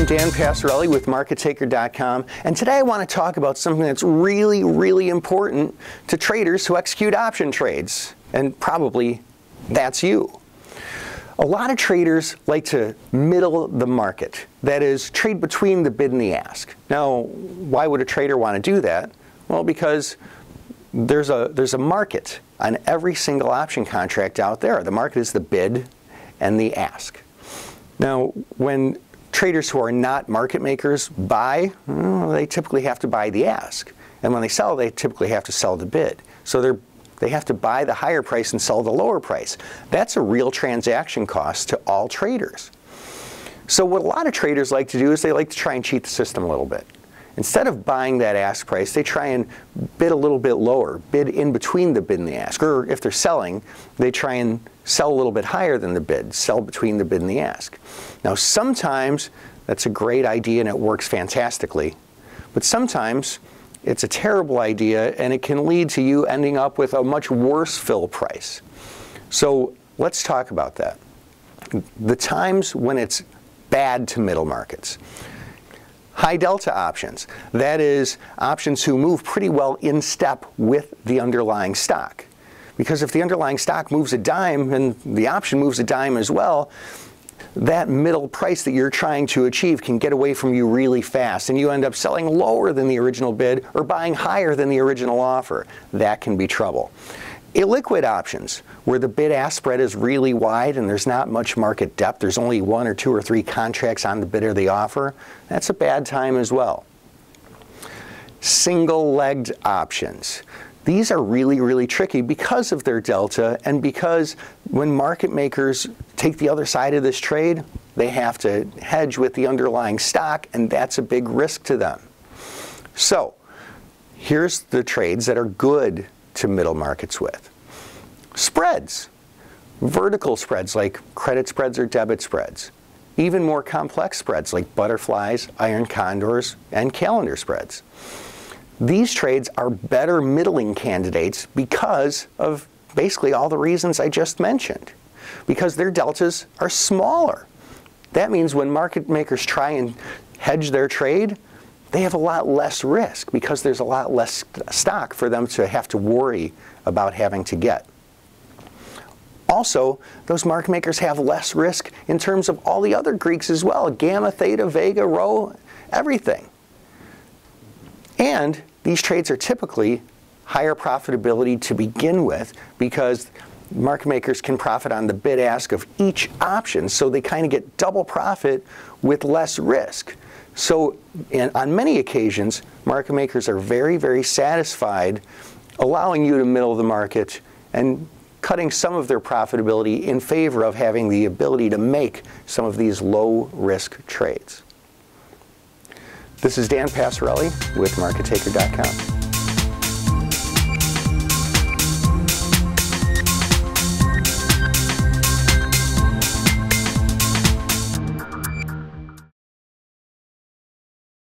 I'm Dan Passarelli with MarketTaker.com, and today I want to talk about something that's really important to traders who execute option trades, and probably that's you. A lot of traders like to middle the market, that is, trade between the bid and the ask. Now, why would a trader want to do that? Well, because there's a market on every single option contract out there. The market is the bid and the ask. Now, when traders who are not market makers buy, well, they typically have to buy the ask. And when they sell, they typically have to sell the bid. So they have to buy the higher price and sell the lower price. That's a real transaction cost to all traders. So what a lot of traders like to do is they like to try and cheat the system a little bit. Instead of buying that ask price, they try and bid a little bit lower, bid in between the bid and the ask. Or if they're selling, they try and sell a little bit higher than the bid, sell between the bid and the ask. Now, sometimes that's a great idea and it works fantastically, but sometimes it's a terrible idea and it can lead to you ending up with a much worse fill price. So let's talk about that. The times when it's bad to middle markets. High delta options, that is, options who move pretty well in step with the underlying stock. Because if the underlying stock moves a dime and the option moves a dime as well, that middle price that you're trying to achieve can get away from you really fast, and you end up selling lower than the original bid or buying higher than the original offer. That can be trouble. Illiquid options, where the bid-ask spread is really wide and there's not much market depth, there's only 1 or 2 or 3 contracts on the bid or the offer, that's a bad time as well. Single-legged options. These are really tricky because of their delta and because when market makers take the other side of this trade, they have to hedge with the underlying stock, and that's a big risk to them. So here's the trades that are good to middle markets with. Spreads. Vertical spreads like credit spreads or debit spreads. Even more complex spreads like butterflies, iron condors, and calendar spreads. These trades are better middling candidates because of basically all the reasons I just mentioned. Because their deltas are smaller. That means when market makers try and hedge their trade, they have a lot less risk because there's a lot less stock for them to have to worry about having to get. Also, those market makers have less risk in terms of all the other Greeks as well, gamma, theta, vega, rho, everything. And these trades are typically higher profitability to begin with because market makers can profit on the bid-ask of each option, so they kind of get double profit with less risk. So on many occasions, market makers are very satisfied allowing you to middle the market and cutting some of their profitability in favor of having the ability to make some of these low-risk trades. This is Dan Passarelli with MarketTaker.com.